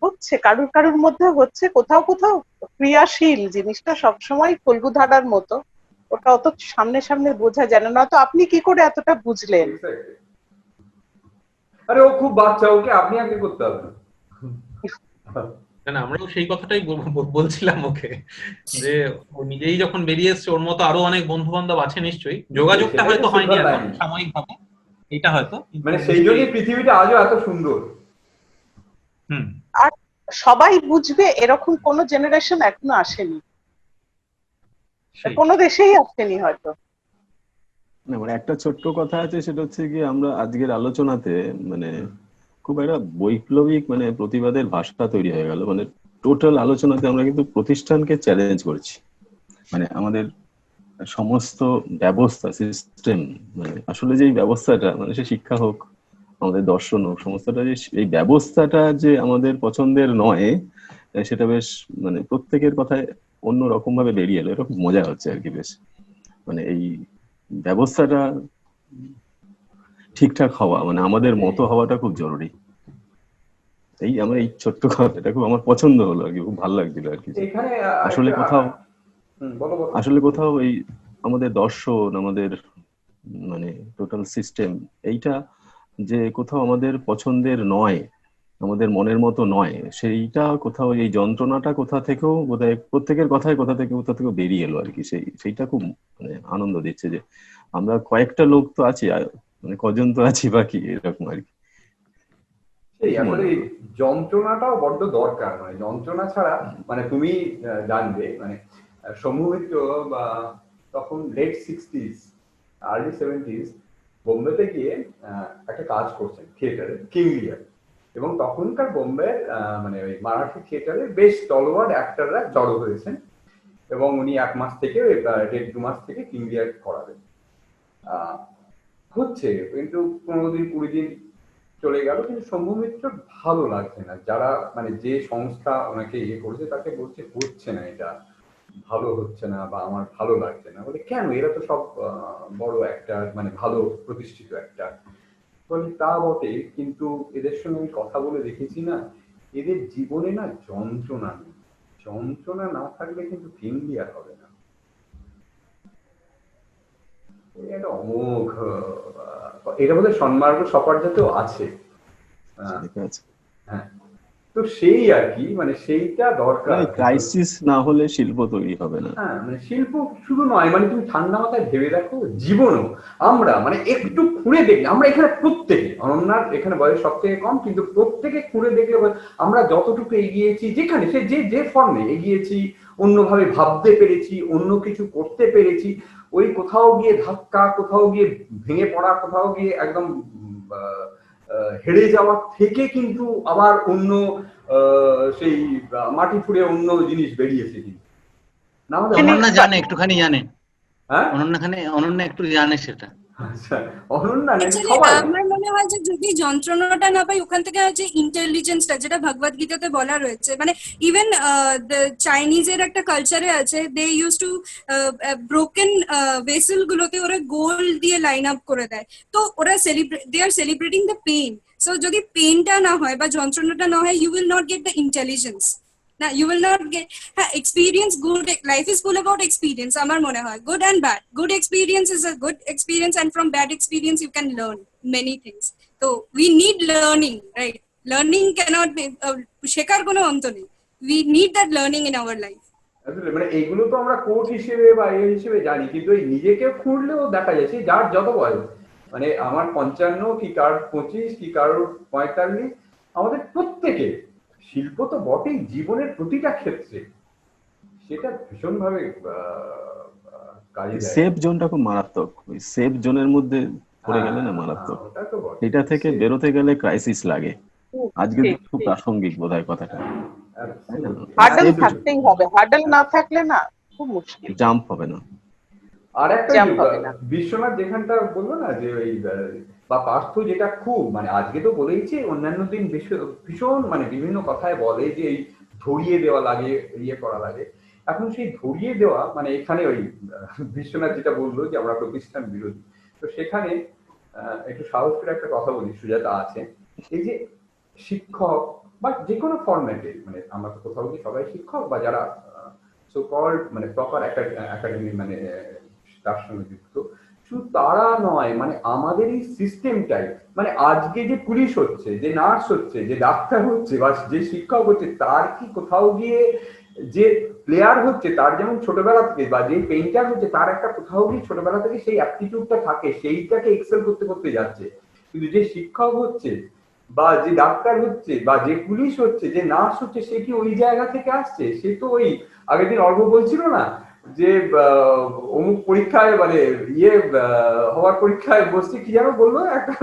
হচ্ছে, কারুর মধ্যে হচ্ছে, কোথাও কোথাও ক্রিয়াশীল জিনিসটা সবসময় ফল্গুধারার মতো, ওটা অত সামনে সামনে বোঝা যায় না। তো আপনি কি করে এতটা বুঝলেন? আরে ও খুব বাচ্চা, ওকে আপনি আগে করতে হবে না, আমরাও সেই কথাটাই বলছিলাম ওকে, যে ও নিজেই যখন বেরিয়ে এসছে ওর মতো আরো অনেক বন্ধু বান্ধব আছে নিশ্চয়ই, যোগাযোগটা হয়তো হয়নি এখন সাময়িক ভাবে, এটা হয়তো মানে সেই জন্যই পৃথিবীটা আজও এত সুন্দর। আর সবাই বুঝবে এরকম কোন জেনারেশন এখনো আসেনি, কোন দেশেই আসেনি হয়তো। না মানে একটা ছোট্ট কথা আছে, সেটা হচ্ছে কি আমরা আজকের আলোচনাতে মানে খুব একটা বৈপ্লবিক মানে প্রতিবাদের ভাষা তৈরি হয়ে গেল। মানে টোটাল আলোচনাতে আমরা কিন্তু প্রতিষ্ঠানকে চ্যালেঞ্জ করছি, মানে আমাদের সমস্ত ব্যবস্থা সিস্টেম, মানে আসলে যে ব্যবস্থাটা মানে সে শিক্ষা হোক আমাদের দর্শন হোক, সমস্তটা যে এই ব্যবস্থাটা যে আমাদের পছন্দের নয়, সেটা বেশ মানে প্রত্যেকের কথায় অন্য রকম ভাবে বেরিয়ে এলো, এটা খুব মজা হচ্ছে আর কি। বেশ মানে এই ব্যবস্থাটা ঠিকঠাক হওয়া মানে আমাদের মতো হওয়াটা খুব জরুরি। এই আমার এই ছোট্ট কথাটা খুব আমার পছন্দ হলো আর কি, খুব ভালো লাগছিল আর কি। আসলে কোথাও এই আমাদের দর্শন, আমাদের মানে টোটাল সিস্টেম এইটা যে কোথাও আমাদের পছন্দের নয়, আমাদের মনের মতো নয়, সেইটা কোথাও এই যন্ত্রণাটা কোথা থেকেও বোধহয় প্রত্যেকের কথায় কোথা থেকে বেরিয়ে এলো আর কি। সেইটা খুব মানে আনন্দ দিচ্ছে যে আমরা কয়েকটা লোক তো আছি, মানে কজন তো আছি বাকি, এরকম আর কি। সেই কি মনে আসলে এই হলো? যন্ত্রণাটাও বড্ড দরকার, মানে যন্ত্রণা ছাড়া, মানে তুমি জানবে মানে শম্ভু মিত্র বা তখন লেট 60s আর্লি 70s বোম্বেতে গিয়ে একটা কাজ করছেন থিয়েটারে, কিং লিয়ার। এবং তখনকার বোম্বে মানে ওই মারাঠি থিয়েটারে বেশ টলওয়ার্ড অ্যাক্টররা জড়ো হয়েছেন, এবং উনি 1 মাস থেকে 1.5-2 মাস থেকে কিং লিয়ার করাবেন। আহ, হচ্ছে কিন্তু 15 দিন 20 দিন চলে গেল, কিন্তু শম্ভু মিত্র ভালো লাগছে না। যারা মানে যে সংস্থা ওনাকে ইয়ে করেছে তাকে বলছে হচ্ছে না, এটা ভালো হচ্ছে না বা আমার ভালো লাগছে না। বলে কেন, এরা তো সব বড় একটা মানে ভালো প্রতিষ্ঠিত একটা। বলে তা বটে, কিন্তু এদের সঙ্গে আমি কথা বলে দেখেছি না, এদের জীবনে না যন্ত্রণা নেই। যন্ত্রণা না থাকলে কিন্তু ক্লিয়ার হবে না। এই একটা অমোঘ এটা বোধহয় সন্মার্গ সপার্জাতেও আছে। ঠিক আছে। হ্যাঁ, তো সেই আর কি, মানে সেইটা দরকার। ক্রাইসিস না হলে শিল্প তৈরি হবে না। হ্যাঁ, মানে শিল্প শুধু নয়, মানে তুমি ঠান্ডা মাথায় ভেবে দেখো, জীবনও আমরা মানে একটু খুঁড়ে দেখলে, আমরা এখানে প্রত্যেকে, অনন্যার এখানে বয়স সব থেকে কম, কিন্তু প্রত্যেকে খুঁড়ে দেখলে আমরা যতটুকু এগিয়েছি, যেখানে সে যে যে ফর্মে এগিয়েছি, অন্যভাবে ভাবতে পেরেছি, অন্য কিছু করতে পেরেছি, ওই কোথাও গিয়ে ধাক্কা, কোথাও গিয়ে ভেঙে পড়া, কোথাও গিয়ে একদম হেরে যাওয়ার থেকে কিন্তু আবার অন্য সেই মাটি ফুঁড়ে অন্য জিনিস বেরিয়েছে। কিন্তু না হলে অনন্যা জানে, একটুখানি জানে। হ্যাঁ, অনন্যা একটু জানে সেটা। আচ্ছা, অনন্যা নাকি Actually, সবাই? আমার মনে হয় যে যদি যন্ত্রণাটা না পাই, ওখান থেকে যে ইন্টেলিজেন্সটা, যেটা ভগবদ গীতাতে বলা রয়েছে, মানে ইভেন চাইনিজের একটা কালচারে আছে, they use to broken vessel গুলোকে ওরা গোল্ড দিয়ে লাইন আপ করে দেয়। তো ওরা they are celebrating the pain. So যদি পেইনটা না হয় বা যন্ত্রণাটা না হয়, you will not get the intelligence. না, you will not get experience. Good life is full about experience. আমার মনে হয় good and bad. Good experience is a good experience, and from bad experience you can learn many things. So we need learning, right? Learning cannot be শেখার কোনো অন্ত নেই. We need that learning in our life. আসলে মানে এইগুলো তো আমরা court হিসেবে বা এ হিসেবে জানি, কিন্তু এই নিজেকে খুঁড়লেও দেখা যাচ্ছে যার যত বয়স, মানে আমার 55 কি কারোর 25 কি কারোর 45, আমাদের প্রত্যেকে শিল্প তো বটেই, জীবনের প্রতিটা ক্ষেত্রে সেটা ভীষণভাবে কাজে দেয়। সেফ জোনটা খুব মারাত্মক, ওই সেফ জোনের মধ্যে পড়ে গেলে না মারাত্মক। এটা থেকে বেরোতে গেলে ক্রাইসিস লাগে। আজকে খুব প্রাসঙ্গিক বোধহয় কথাটা। হার্ডল থাকতেই হবে, হার্ডল না থাকলে না খুব মুশকিল, জাম্প হবে না। আর একটা জাম্প হবে না। বিশ্বনাথ যেখানটা বললো না যে ওই বা পার্থ যেটা খুব মানে আজকে তো বলেইছে, অন্যান্য দিন ভীষণ মানে বিভিন্ন কথায় বলে যে এই ধরিয়ে দেওয়া লাগে, ইয়ে করা লাগে। এখন সেই ধরিয়ে দেওয়া মানে এখানে ওই বিশ্বনাথ যেটা বললো যে আমরা প্রতিষ্ঠান বিরোধী, তো সেখানে একটু সাহস করে একটা কথা বলি, সুজাতা আছে, এই যে শিক্ষক বা যে কোনো ফরম্যাটে, মানে আমরা তো কোথাও কি সবাই শিক্ষক বা যারা সো কল্ড মানে প্রপার একাডেমি মানে তার সঙ্গে যুক্ত, শুধু তারা নয়, মানে আমাদের এই সিস্টেমটাই, মানে আজকে যে পুলিশ হচ্ছে, যে নার্স হচ্ছে, যে ডাক্তার হচ্ছে বা যে শিক্ষক হচ্ছে, তার কি কোথাও গিয়ে যে প্লেয়ার হচ্ছে তার যেমন ছোটবেলা থেকে, বা যে পেইন্টার হচ্ছে তার একটা কোথাও গিয়ে ছোটবেলা থেকে সেই অ্যাপটিটিউডটা থাকে, সেইটাকে এক্সেল করতে করতে যাচ্ছে। কিন্তু যে শিক্ষক হচ্ছে বা যে ডাক্তার হচ্ছে বা যে পুলিশ হচ্ছে, যে নার্স হচ্ছে, সে কি ওই জায়গা থেকে আসছে? সে তো ওই আগের দিন অর্ঘ বলছিল না যে অমুক পরীক্ষায় মানে ইয়ে হওয়ার পরীক্ষায় বসছে, কি যেন বললো, একটা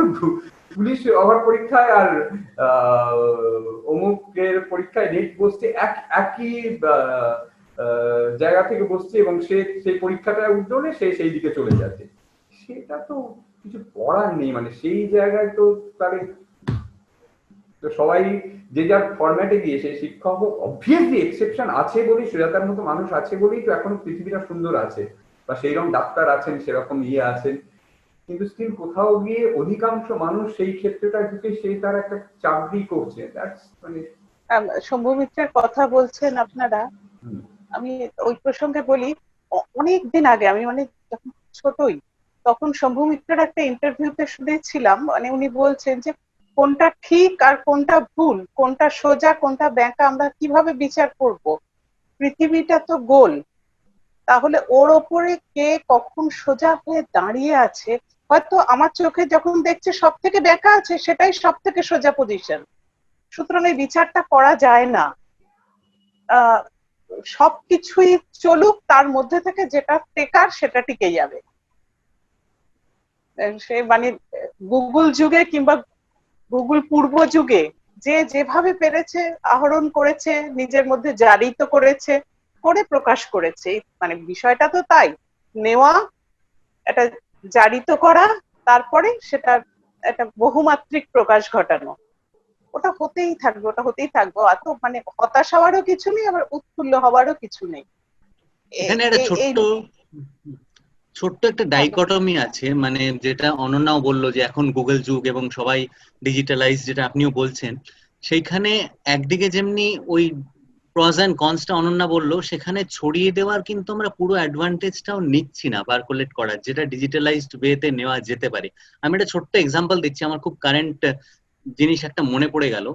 পুলিশ হওয়ার পরীক্ষায় আর অমুকের পরীক্ষায় নেট বসছে, একই জায়গা থেকে বসছে, এবং সে সেই পরীক্ষাটা উদ্যোগে সে সেই দিকে চলে যাচ্ছে। সেটা তো কিছু করার নেই, মানে সেই জায়গায় তো তার তো সবাই যে যার ফরম্যাটে গিয়ে সেই শিক্ষক অবভিয়াসলি এক্সেপশন আছে বলেই, সুজাতার মতো মানুষ আছে বলেই তো এখন পৃথিবীটা সুন্দর আছে, বা সেইরকম ডাক্তার আছেন, সেরকম ইয়ে আছেন, কিন্তু স্টিল কোথাও গিয়ে অধিকাংশ মানুষ সেই ক্ষেত্রটা ঢুকে সে তার একটা চাকরি করছে। মানে শম্ভু মিত্রের কথা বলছেন আপনারা, আমি ওই প্রসঙ্গে বলি, অনেক দিন আগে আমি মানে যখন ছোটই, তখন শম্ভু মিত্রের একটা ইন্টারভিউতে শুনেছিলাম, মানে উনি বলছেন যে কোনটা ঠিক আর কোনটা ভুল, কোনটা সোজা কোনটা বেঁকা, আমরা কিভাবে বিচার করব? পৃথিবীটা তো গোল, তাহলে ওর ওপরে কে কখন সোজা হয়ে দাঁড়িয়ে আছে? হয়তো আমার চোখে যখন দেখছে সব থেকে বেঁকা আছে, সেটাই সব থেকে সোজা পজিশন, সুতরাং এই বিচারটা করা যায় না। সবকিছুই চলুক, তার মধ্যে থেকে যেটা টেকার সেটা টিকে যাবে। সে মানে গুগল যুগে কিংবা গুগল পূর্ব যুগে যে যেভাবে পেরেছে আহরণ করেছে, নিজের মধ্যে জারিত করেছে, করে প্রকাশ করেছে। মানে বিষয়টা তো তাই, নেওয়া, এটা জারিত করা, তারপরে সেটা একটা বহুমাত্রিক প্রকাশ ঘটানো, ওটা হতেই থাকবে, ওটা হতেই থাকবে। অত মানে হতাশ হওয়ারও কিছু নেই, আবার উৎফুল্ল হওয়ারও কিছু নেই। এখানে একটা ছোট্ট একটা ডাইকটমি আছে, মানে যেটা অনন্যাও বললো যে এখন গুগল যুগ এবং সবাই ডিজিটালাইজ, যেটা আপনিও বলছেন, সেইখানে একদিকে যেমনি ওই প্রস অ্যান্ড কনসটা অনন্যা বললো, সেখানে ছড়িয়ে দেওয়ার কিন্তু আমরা পুরো অ্যাডভান্টেজটাও নিচ্ছি না পারকোলেট করার, যেটা ডিজিটালাইজড ওয়েতে নেওয়া যেতে পারে। আমি একটা ছোট্ট এক্সাম্পল দিচ্ছি, আমার খুব কারেন্ট জিনিস একটা মনে পড়ে গেল।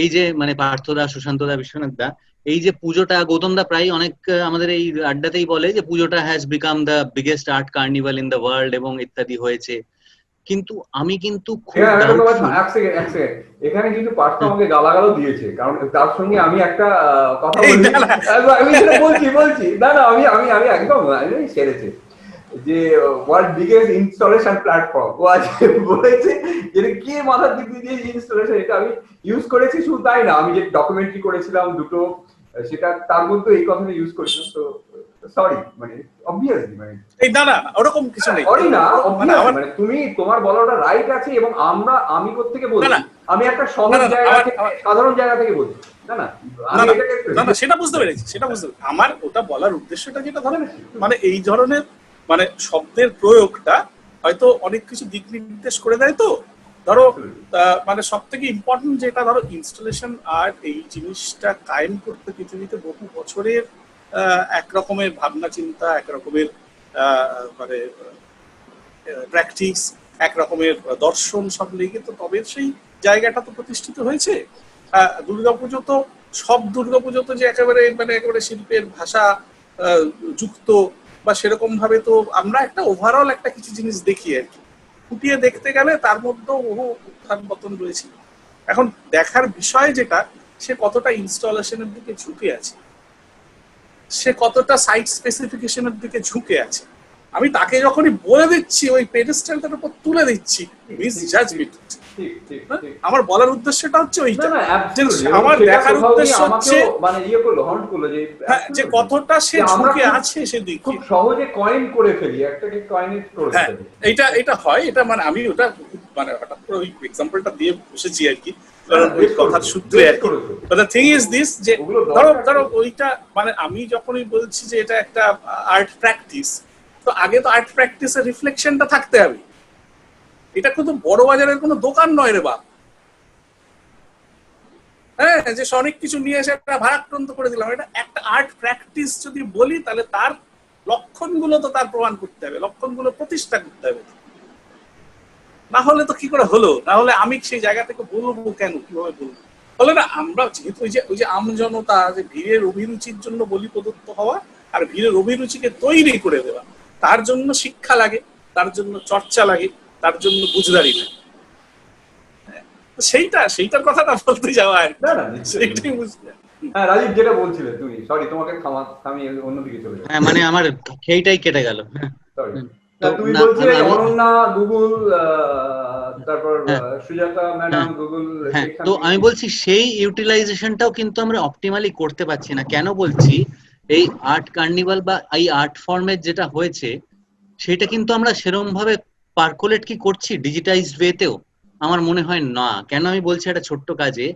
এই যে মানে পার্থদা, সুশান্ত দা, বিশ্বনাথ দা, এই যে পুজোটা, গৌতম দা প্রায় অনেক আমাদের এই আড্ডাতেই বলে যে পুজোটা has become the biggest art carnival in the world এবং ইত্যাদি হয়েছে, কিন্তু আমি কিন্তু খুব এখানে কিন্তু পার্থ আমাকে গালাগালও দিয়েছে, কারণ তার সঙ্গে আমি একটা কথা বলি, আমি বলছি না আমি একদম সেরেছে যে ওয়ার্ল্ড বিগেস্ট ইনস্টলেশন প্ল্যাটফর্ম, ও আজকে বলেছে যে কে মাথার দিক দিয়ে ইনস্টলেশন, এটা আমি ইউজ করেছি। শুধু তাই না, আমি যে ডকুমেন্টারি করেছিলাম দুটো, সেটা তার মধ্যে এই কথাটা ইউজ করেছিলাম। তো সরি, মানে অবভিয়াসলি মানে এই না ওরকম কিছু নেই, মানে তুমি তোমার বলাটা রাইট আছে, এবং আমি কোত্থেকে বলছি, আমি একটা সহজ জায়গা থেকে, সাধারণ জায়গা থেকে বলছি। না সেটা বুঝতে পেরেছি, আমার ওটা বলার উদ্দেশ্যটা যেটা ধরেন, মানে এই ধরনের মানে শব্দের প্রয়োগটা হয়তো অনেক কিছু দিক নির্দেশ করে দেয়। তো ধরো মানে সব থেকে ইম্পর্টেন্ট যেটা, ধরো ইনস্টলেশন আর্ট, এই জিনিসটা কায়েম করতে পৃথিবীতে বহু বছরের এক রকমের ভাবনা চিন্তা, এক রকমের মানে প্র্যাকটিস, এক রকমের দর্শন সব লেগে তো তবে সেই জায়গাটা তো প্রতিষ্ঠিত হয়েছে। দুর্গাপুজো তো, সব দুর্গাপুজো তো যে একেবারে শিল্পের ভাষা যুক্ত বা সেরকম ভাবে তো আমরা একটা ওভারঅল একটা কিছু জিনিস দেখি আর কি, ফুটিয়ে দেখতে গেলে তার মধ্যেও বহু উত্থান পতন রয়েছে। এখন দেখার বিষয় যেটা, সে কতটা ইনস্টলেশনের দিকে ঝুঁকে আছে, সে কতটা সাইট স্পেসিফিকেশনের দিকে ঝুঁকে আছে। আমি তাকে যখনই বলে দিচ্ছি, ওই পেডেস্টালটার উপর তুলে দিচ্ছি, মিসজাজমেন্ট। আমার বলার উদ্দেশ্যটা হচ্ছে ওইটা, আমার দেখার উদ্দেশ্য হচ্ছে মানে ইয়ে করলো, হন্ট করলো যে কতটা সে ঝুঁকে আছে সেদিকে, খুব সহজে কয়েন করে ফেলি, একটাকে কয়েনে করে ফেলি। এটা হয়, এটা মানে আমি ওটা মানে হঠাৎ করে ওই এক্সাম্পলটা দিয়ে বসেছি আর কি, ওই কথার সূত্রে আর কি। But the thing is this, যে ধরো ওইটা মানে আমি যখনই বলছি যে এটা একটা আর্ট প্র্যাকটিস, তো আগে তো আর্ট প্র্যাকটিসের রিফ্লেকশনটা থাকতে হবে। এটা কিন্তু বড় বাজারের কোনো দোকান নয় রে বাপ, হ্যাঁ, যে অনেক কিছু নিয়ে এসে একটা ভারাক্রান্ত করে দিলাম। এটা একটা আর্ট প্র্যাকটিস যদি বলি, তাহলে তার লক্ষণগুলো তো তার প্রমাণ করতে হবে, লক্ষণগুলো প্রতিষ্ঠা করতে হবে, না হলে তো কি করে হলো? না হলে আমি সেই জায়গা থেকে বলবো কেন, কিভাবে বলবো? হলে না, আমরা যেহেতু ওই যে আমজনতা, যে ভিড়ের অভিরুচির জন্য বলি প্রদত্ত হওয়া, আর ভিড়ের অভিরুচিকে তৈরি করে দেওয়া, তার জন্য শিক্ষা লাগে, তার জন্য চর্চা লাগে, তার জন্য বুঝদারি লাগে। সেইটার কথাটা বলতে যাওয়া আর সেইটাই বুঝলে। হ্যাঁ রাজীব, যেটা বলছিলে তুমি, সরি তোমাকে থামিয়ে অন্যদিকে চলে যাই। হ্যাঁ মানে আমার সেইটাই কেটে গেল। সরি, তুমি বলছিলে অনন্যা গুগল, তারপর সুজাতা ম্যাডাম গুগল। হ্যাঁ, তো আমি বলছি সেই ইউটিলাইজেশনটাও কিন্তু আমরা অপটিমালি করতে পারছি না। কেন বলছি, এই আর্ট কার্নিভাল বা এই আর্ট ফর্মের যেটা হয়েছে, সেটা কিন্তু আমরা সেরকম ভাবে পার্কোলেট কি করছি ডিজিটাইজড ওয়েতেও? আমার মনে হয় না। কেন আমি বলছি, একটা ছোট্ট কাজে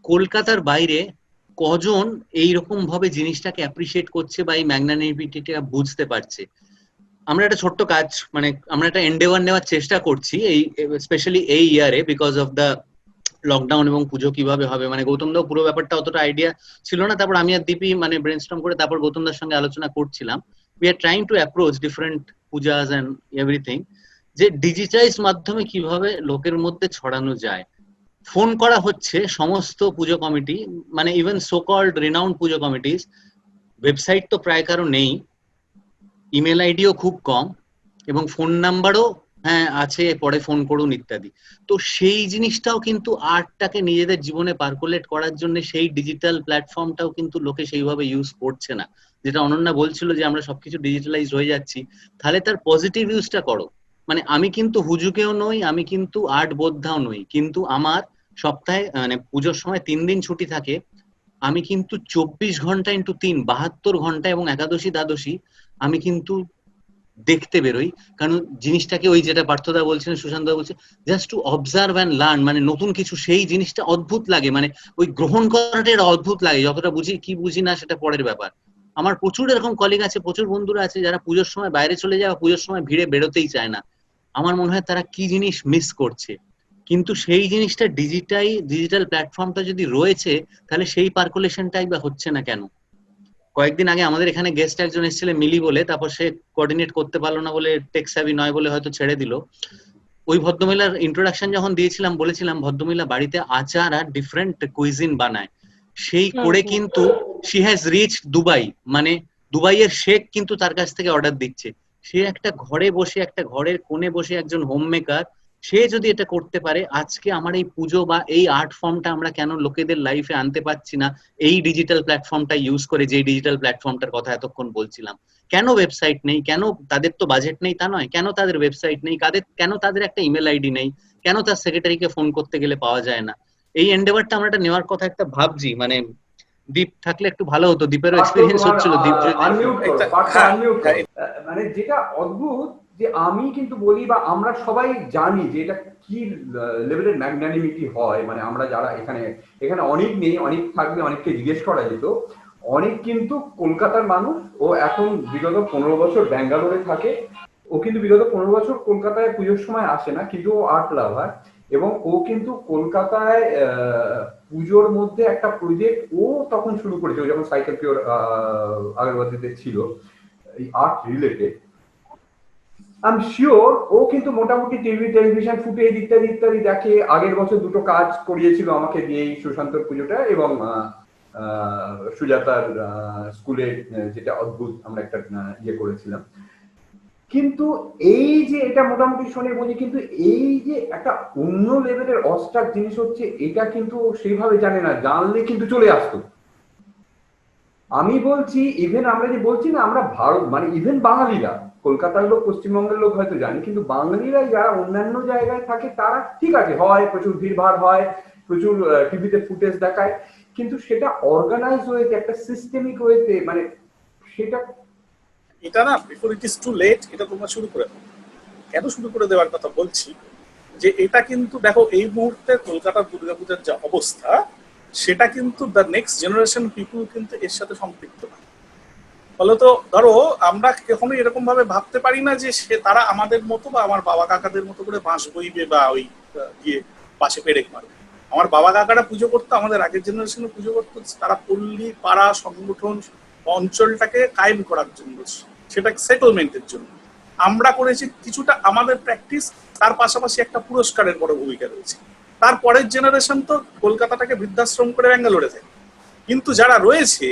কলকাতার বাইরে কজন এইরকম ভাবে জিনিসটাকে অ্যাপ্রিসিয়েট করছে বা এই ম্যাগনানিমিটিটা বুঝতে পারছে? আমরা একটা ছোট্ট কাজ, মানে আমরা একটা এন্ডেভার নেওয়ার চেষ্টা করছি এই স্পেশালি এই ইয়ারে, বিকজ অফ দ্য লকডাউন এবং পুজো কিভাবে হবে। মানে গৌতম দাও পুরো ব্যাপারটা অতটা আইডিয়া ছিল না, তারপর আমি আর দীপি মানে ব্রেনস্টর্ম করে তারপর গৌতম দার সঙ্গে আলোচনা করছিলাম। We are trying to approach different pujas and everything, যে ডিজিটাইজ মাধ্যমে কিভাবে লোকের মধ্যে ছড়ানো যায়। ফোন করা হচ্ছে সমস্ত পুজো কমিটি, মানে ইভেন সো কল্ড রিনাউন্ড পুজো কমিটিস, ওয়েবসাইট তো প্রায় কারো নেই, ইমেল আইডিও খুব কম, এবং ফোন নাম্বারও হ্যাঁ আছে, পরে ফোন করুন ইত্যাদি। তো সেই জিনিসটাও কিন্তু আর্টটাকে নিজেদের জীবনে পার্কুলেট করার জন্য সেই ডিজিটাল প্ল্যাটফর্মটাও কিন্তু লোকে সেইভাবে ইউজ করছে না। যেটা অনন্যা বলছিল যে আমরা সবকিছু ডিজিটালাইজ হয়ে যাচ্ছি, তাহলে তার পজিটিভ ইউজটা করো। মানে আমি কিন্তু হুজুকেও নই, আমি কিন্তু আর্ট বোদ্ধাও নই, কিন্তু আমার সপ্তাহে মানে পুজোর সময় 3 দিন ছুটি থাকে, আমি কিন্তু 24 ঘন্টা ইন্টু 3 72 ঘন্টা এবং একাদশী দ্বাদশী আমি কিন্তু দেখতে বেরোই। কারণ জিনিসটাকে ওই যেটা পার্থদা বলছেন, সুশান্তদা বলছে, just to observe and learn, মানে নতুন কিছু, সেই জিনিসটা অদ্ভুত লাগে, মানে ওই গ্রহণ করাটা এটা অদ্ভুত লাগে। যতটা বুঝি কি বুঝি না সেটা পরের ব্যাপার। আমার প্রচুর এরকম কলিগ আছে, প্রচুর বন্ধুরা আছে যারা পুজোর সময় বাইরে চলে যায় বা পুজোর সময় ভিড়ে বেরোতেই চায় না। আমার মনে হয় তারা কি জিনিস মিস করছে। কিন্তু সেই জিনিসটা ডিজিটাল প্ল্যাটফর্মটা যদি রয়েছে, তাহলে সেই পার্কুলেশনটাই বা হচ্ছে না কেন? কয়েকদিন আগে আমাদের এখানে গেস্ট একজন এসেছিলেন মিলি বলে, তারপর সে কোঅর্ডিনেট করতে পারলো না বলে, টেক স্যাভি নয় বলে হয়তো ছেড়ে দিল। ওই ভদ্রমহিলার ইন্ট্রোডাকশন যখন দিয়েছিলাম বলেছিলাম ভদ্রমহিলা বাড়িতে আচার আর ডিফারেন্ট কুইজিন বানায়, সেই করে কিন্তু শি হ্যাজ রিচ দুবাই, মানে দুবাইয়ের শেখ কিন্তু তার কাছ থেকে অর্ডার দিচ্ছে। সে একটা ঘরে বসে, একটা ঘরের কোণে বসে একজন হোম মেকার, সে যদি এটা করতে পারে, আজকে আমার এই পুজো বা এই আর্ট ফর্মটা আমরা কেন লোকেদের লাইফে আনতে পারছি না এই ডিজিটাল প্ল্যাটফর্মটা ইউজ করে, যে ডিজিটাল প্ল্যাটফর্মটার কথা এতক্ষণ বলছিলাম? কেন ওয়েবসাইট নেই? কেন তাদের তো বাজেট নেই তা নয়, কেন তাদের ওয়েবসাইট নেই, কেন তাদের একটা ইমেল আইডি নেই, কেন তার সেক্রেটারিকে ফোন করতে গেলে পাওয়া যায় না? এই এন্ডেভারটা আমরা একটা নেওয়ার কথা একটা ভাবছি। মানে দীপ থাকলে একটু ভালো হতো, দীপেরও এক্সপিরিয়েন্স হচ্ছিল। দীপ মানে যেটা অদ্ভুত যে আমি কিন্তু বলি বা আমরা সবাই জানি যে এটা কি লেভেলের ম্যাগনানিমিটি হয়। মানে আমরা যারা এখানে অনেক নেই, অনেক থাকলে অনেককে জিজ্ঞেস করা যেত। অনেক কিন্তু কলকাতার মানুষ, ও এখন বিগত 15 বছর ব্যাঙ্গালোরে থাকে। ও কিন্তু বিগত 15 বছর কলকাতায় পুজোর সময় আসে না, কিন্তু ও আর্ট লাভার। এবং ও কিন্তু কলকাতায় পুজোর মধ্যে একটা প্রজেক্ট ও তখন শুরু করেছে, ও যখন সাইকেল পিওর আগরবাতিতে ছিল, এই art related. I am sure ও কিন্তু মোটামুটি টেলিভিশন ফুটেজ ইত্যাদি ইত্যাদি দেখে। আগের বছর 2টো কাজ করিয়েছিল আমাকে দিয়ে, সুশান্তর পুজোটা এবং সুজাতার স্কুলে, যেটা অদ্ভুত আমরা একটা ইয়ে করেছিলাম। কিন্তু এই যে এটা মোটামুটি শুনে বুঝি, কিন্তু এই যে একটা অন্য লেভেলের অস্টার জিনিস হচ্ছে, এটা কিন্তু সেইভাবে জানে না, জানলে কিন্তু চলে আসতো। আমি বলছি ইভেন আমরা যে বলছি না, আমরা ভারত মানে ইভেন বাঙালিরা, কলকাতার লোক পশ্চিমবঙ্গের লোক হয়তো জানি, কিন্তু বাঙালিরা যারা অন্যান্য জায়গায় থাকে তারা ঠিক আছে, হয় প্রচুর ভিড়ভাড় হয়, প্রচুর টিভিতে ফুটেজ দেখায়, কিন্তু সেটা অর্গানাইজ হয়েছে একটা সিস্টেমিক ওয়েতে, মানে সেটা এটা না before it is too late, এটা তোমরা শুরু করে দাও। কেন শুরু করে দেওয়ার কথা বলছি, যে এটা কিন্তু দেখো এই মুহূর্তে কলকাতার দুর্গাপূজার যা অবস্থা, সেটা কিন্তু দ্য নেক্সট জেনারেশন পিপুল কিন্তু এর সাথে সম্পৃক্ত না। ফলত ধরো আমরা কখনোই এরকম ভাবে ভাবতে পারি না যে তারা আমাদের মতো বা আমার বাবা কাকাদের মতো করে বাঁশ বইবে বা ওই গিয়ে পাশে পেরেক মারবে। আমার বাবা কাকারা পুজো করতো, আমাদের আগের জেনারেশনে পুজো করতো, তারা পল্লী পাড়া সংগঠন অঞ্চলটাকে কায়েম করার জন্য, সেটা সেটেলমেন্টের জন্য। আমরা করেছি কিছুটা আমাদের প্র্যাকটিস, তার পাশাপাশি একটা পুরস্কারের বড় ভূমিকা রয়েছে। তারপরের জেনারেশন তো কলকাতাটাকে বৃদ্ধাশ্রম করে ব্যাঙ্গালোরে থাকে। কিন্তু যারা রয়েছে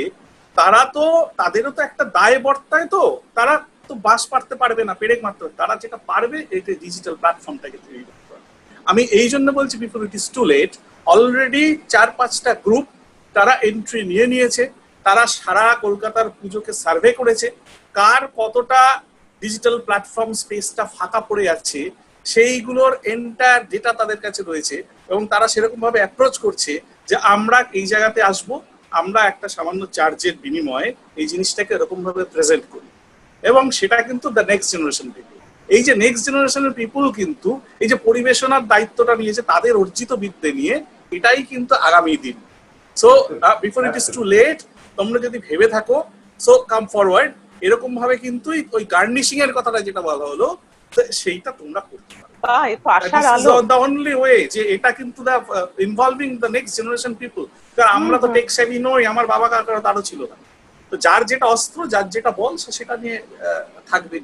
তারা তো, তাদেরও তো একটা দায় বর্তায়, তো তারা তো বাস পারতে পারবে না, পেরেক মারতে পারবে, তারা যেটা পারবে এটা ডিজিটাল প্ল্যাটফর্মটাকে তৈরি করতে পারবে। আমি এই জন্য বলছি before it is too late. Already 4-5টা গ্রুপ তারা এন্ট্রি নিয়েছে, তারা সারা কলকাতার পুজোকে সার্ভে করেছে, কার কতটা ডিজিটাল প্ল্যাটফর্ম স্পেসটা ফাঁকা পড়ে যাচ্ছে সেইগুলোর এন্টায়ার ডেটা তাদের কাছে রয়েছে, এবং তারা সেরকম ভাবে অ্যাপ্রোচ করছে যে আমরা এই জায়গাতে আসব, আমরা একটা সামান্য চার্জের বিনিময়ে এই জিনিসটাকে এরকম ভাবে প্রেজেন্ট করি। এবং সেটা কিন্তু দ্য নেক্সট জেনারেশন পিপুল, এই যে নেক্সট জেনারেশনের পিপুল কিন্তু এই যে পরিবেশনার দায়িত্বটা নিয়েছে তাদের অর্জিত বিদ্যে নিয়ে, এটাই কিন্তু আগামী দিন। So before it is too late, তোমরা যদি ভেবে থাকো সো কাম ফরওয়ার্ড, এরকম ভাবে কিন্তু ওই গার্নিশিং এর কথাটা যেটা বলা হলো সেইটা তোমরা করতে পারো। The only way যে এটা কিন্তু involving the next generation people. কারণ আমরা তো টেক সেভি নই, আমার বাবা কাকারা তারও ছিল না। তো যার যেটা অস্ত্র, যার যেটা বল, সে সেটা নিয়ে থাকবে,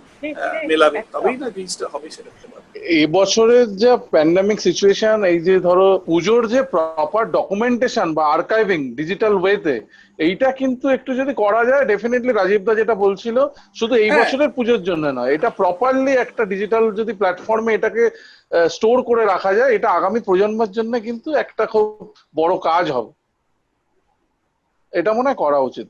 মেলাবে, তবেই না জিনিসটা হবে সেটা হতে পারে। এবছরের যে প্যান্ডামিক সিচুয়েশন, এই যে ধরো পুজোর যে প্রপার ডকুমেন্টেশন বা আর্কাইভিং ডিজিটাল ওয়েতে, এইটা কিন্তু একটু যদি করা যায়, ডেফিনেটলি রাজীব দা যেটা বলছিল, শুধু এই বছরের পুজোর জন্য নয়, এটা প্রপারলি একটা ডিজিটাল যদি প্ল্যাটফর্মে এটাকে স্টোর করে রাখা যায়, এটা আগামী প্রজন্মের জন্য কিন্তু একটা খুব বড় কাজ হবে। এটা মনে হয় করা উচিত।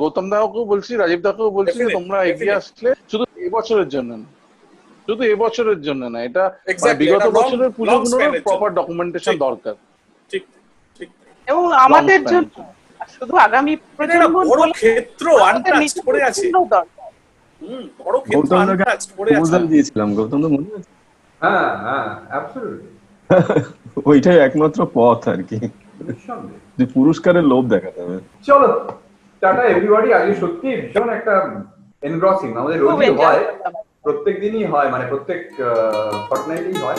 গৌতম দাকেও বলছি, রাজীব দাকেও বলছি যে তোমরা এগিয়ে আসলে শুধু এবছরের জন্য না, শুধু এবছরের জন্য না, এটা বিগত বছরের পুজোগুলোর প্রপার ডকুমেন্টেশন দরকার। ঠিক ঠিক। এবং আমাদের জন্য শুধু আগামী প্রজন্ম বড় ক্ষেত্র আনটাচড পড়ে আছে। বড় ক্ষেত্র আনটাচড পড়ে আছে। প্রপোজাল দিয়েছিলাম, গৌতম দা মনে আছে? হ্যাঁ হ্যাঁ অ্যাবসলিউটলি। ওইটাই একমাত্র পথ আর কি, যে পুরস্কারের লোভ দেখাতে হবে। চলো টাটা এভরিবডি। আজকে সত্যি ভীষণ একটা এনগ্রসিং, আমাদের রোজই হয়, প্রত্যেক দিনই হয়, মানে প্রত্যেক ফর্টনাইটেই হয়।